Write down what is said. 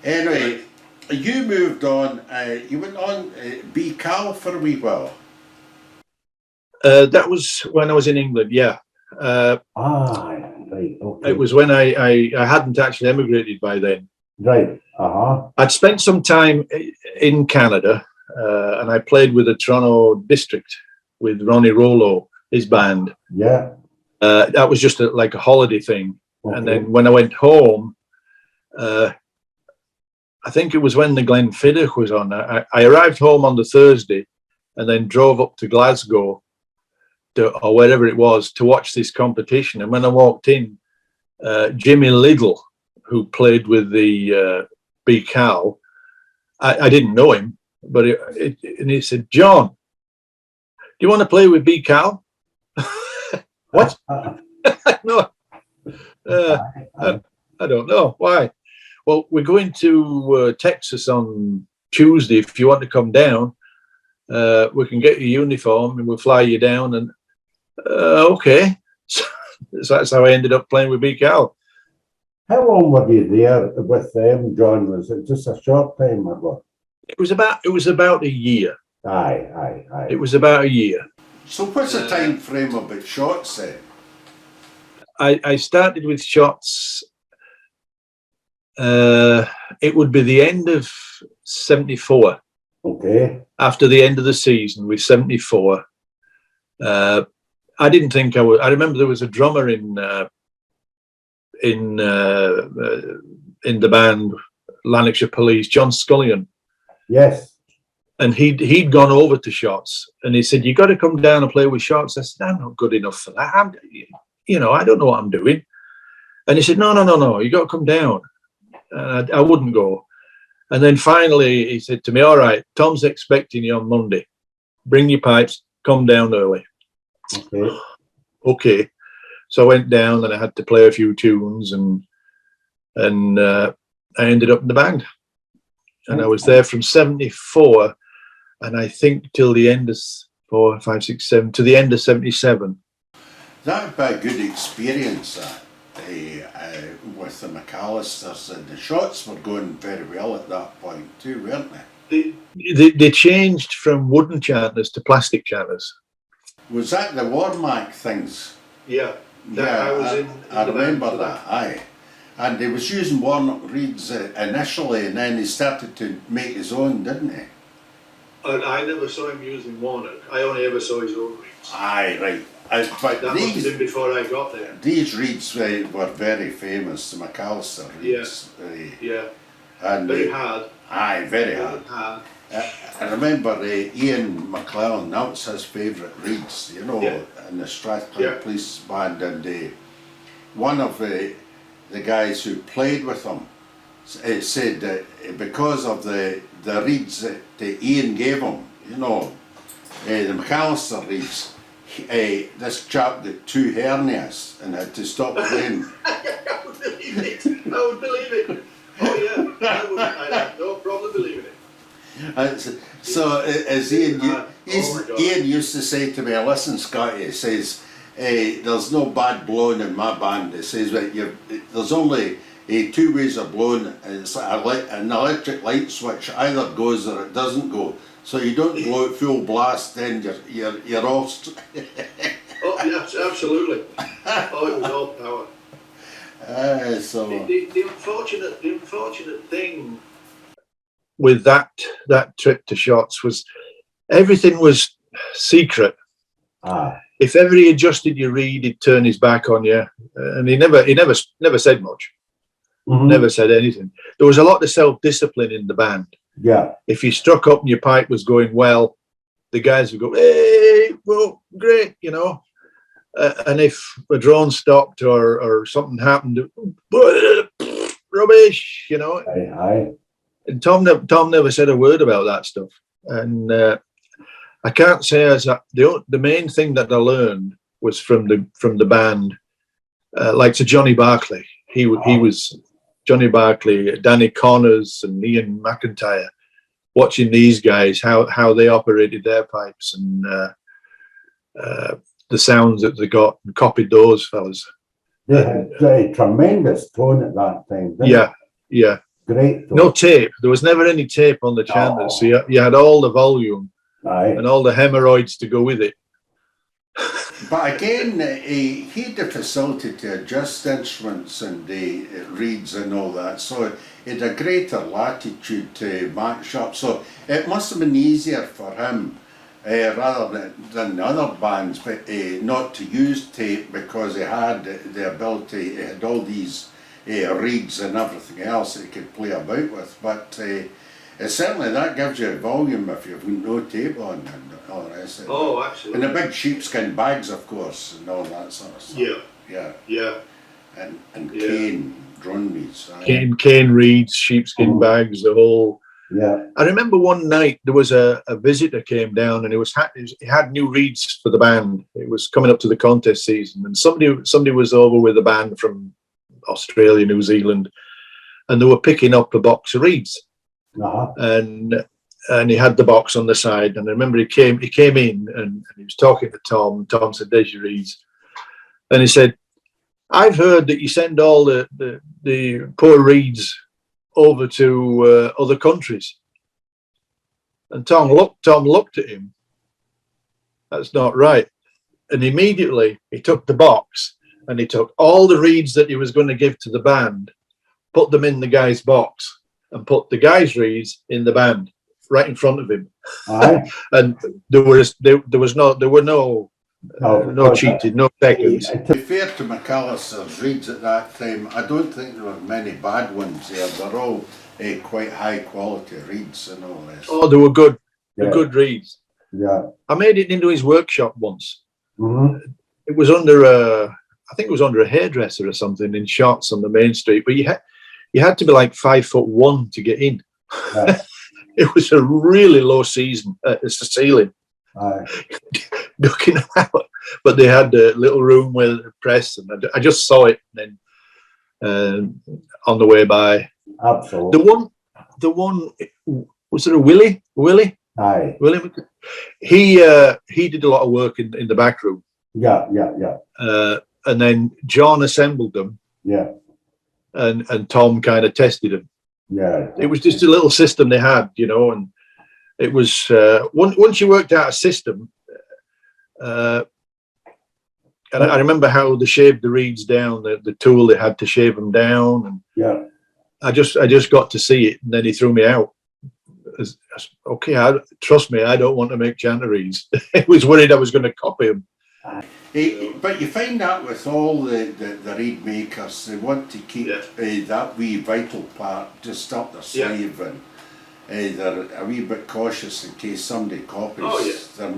Anyway, you moved on. You went on B Cal for a wee while. That was when I was in England. Yeah. Right. Okay. It was when I hadn't actually emigrated by then. Right. I'd spent some time in Canada, and I played with the Toronto District with Ronnie Rollo, his band. Yeah. That was just like a holiday thing. Okay. And then when I went home, I think it was when the Glenfiddich was on. I arrived home on the Thursday and then drove up to Glasgow or wherever it was to watch this competition. And when I walked in, Jimmy Liddle, who played with the B Cal, I didn't know him, but and he said, "John, do you want to play with B Cal?" What? No, I don't know. Why? Well, we're going to Texas on Tuesday. If you want to come down, we can get your uniform and we'll fly you down. And okay. So that's how I ended up playing with B Cal. How long were you there with them, John? Was it just a short time or what? It was about a year. Aye. It was about a year. So what's the time frame about shots then? I started with shots. It would be the end of 74. Okay. After the end of the season with 74. I didn't think I would. I remember there was a drummer in the band, Lanarkshire Police, John Scullion. Yes. And he'd gone over to shots, and he said, "You got to come down and play with shots." I said, "I'm not good enough for that. I don't know what I'm doing." And he said, "No, you got to come down." I wouldn't go. And then finally he said to me, "All right, Tom's expecting you on Monday. Bring your pipes, come down early." Okay. So I went down and I had to play a few tunes, and I ended up in the band. And I was there from 74, and I think till the end of 4, 5, 6, 7, to the end of 77. That would be a good experience, with the McAllisters, and the shots were going very well at that point too, weren't they? They changed from wooden chanters to plastic chanters. Was that the Warmack things? Yeah. I remember that, aye. And he was using Warnock reeds initially, and then he started to make his own, didn't he? And I never saw him using Warnock. I only ever saw his own reeds. Aye, right. But that must have been before I got there. These reeds were very famous, the McAllister reeds. Yeah. And very hard. Aye, very hard. I remember Ian McClellan, that was his favourite reeds, in the Strathclyde Police Band, and one of the guys who played with him said that because of the reeds that Ian gave him, the McAllister reeds, this chap got 2 hernias and had to stop playing. I would believe it. Oh yeah, I have no problem believing it. So as Ian used to say to me, "Listen, Scotty," he says, "there's no bad blowing in my band." He says, "There's only 2 ways of blowing. It's like an electric light switch. Either goes or it doesn't go. So you don't blow it full blast, then you're off." Oh yes, absolutely. Oh, it was all power. The unfortunate thing with that trip to shots was everything was secret. If ever he adjusted your reed, he'd turn his back on you, and he never said much. Never said anything. There was a lot of self-discipline in the band. Yeah. If you struck up and your pipe was going well, the guys would go, "Hey, well, great," and if a drone stopped or something happened, rubbish, Aye. And Tom never said a word about that stuff. And I can't say the main thing that I learned was from the band, like to Johnny Barclay. He was Johnny Barclay, Danny Connors, and Ian McIntyre. Watching these guys, how they operated their pipes and the sounds that they got, and copied those fellas. They had a tremendous tone at that time. Yeah. great. No tape. There was never any tape on the chanters, so you had all the volume and all the hemorrhoids to go with it. But again, he had the facility to adjust instruments and the reeds and all that, so he had a greater latitude to match up. So it must have been easier for him, rather than the other bands, but not to use tape, because he had the ability, he had all these reeds and everything else that he could play about with. But certainly that gives you a volume if you've no tape on and all the rest of it. Oh, absolutely. And the big sheepskin bags, of course, and all that sort of stuff. Yeah. And cane, drum reeds. Cane reeds, sheepskin bags, the whole. Yeah. I remember one night there was a visitor came down, and he had new reeds for the band. It was coming up to the contest season, and somebody was over with a band from Australia, New Zealand, and they were picking up a box of reeds. And he had the box on the side, and I remember he came in and he was talking to Tom. Tom said, "There's your reeds," and he said, "I've heard that you send all the poor reeds over to other countries." And Tom looked at him. That's not right. And immediately he took the box and he took all the reeds that he was going to give to the band, put them in the guy's box, and put the guy's reeds in the band right in front of him. And there were no cheated, no seconds. To be fair to McAllister's reeds at that time, I don't think there were many bad ones there. They're all quite high quality reeds and all this. Oh, they were good. They're good reeds. Yeah. I made it into his workshop once. It was I think it was under a hairdresser or something in Shots on the main street, but you had to be like 5'1" to get in. It was a really low season. It's the ceiling. Looking out, but they had a little room where they pressed, and I just saw it then on the way by. Absolutely. The one was there a Willie? Willie. He did a lot of work in the back room. Yeah. And then John assembled them. Yeah. And Tom kind of tested them. Yeah. It was just a little system they had, and it was once you worked out a system. And I remember how they shaved the reeds down, the tool they had to shave them down, and I just got to see it, and then he threw me out. Okay, trust me, I don't want to make chanter reeds. He was worried I was going to copy him. But you find that with all the reed makers, they want to keep that wee vital part just up their sleeve, and they're a wee bit cautious in case somebody copies their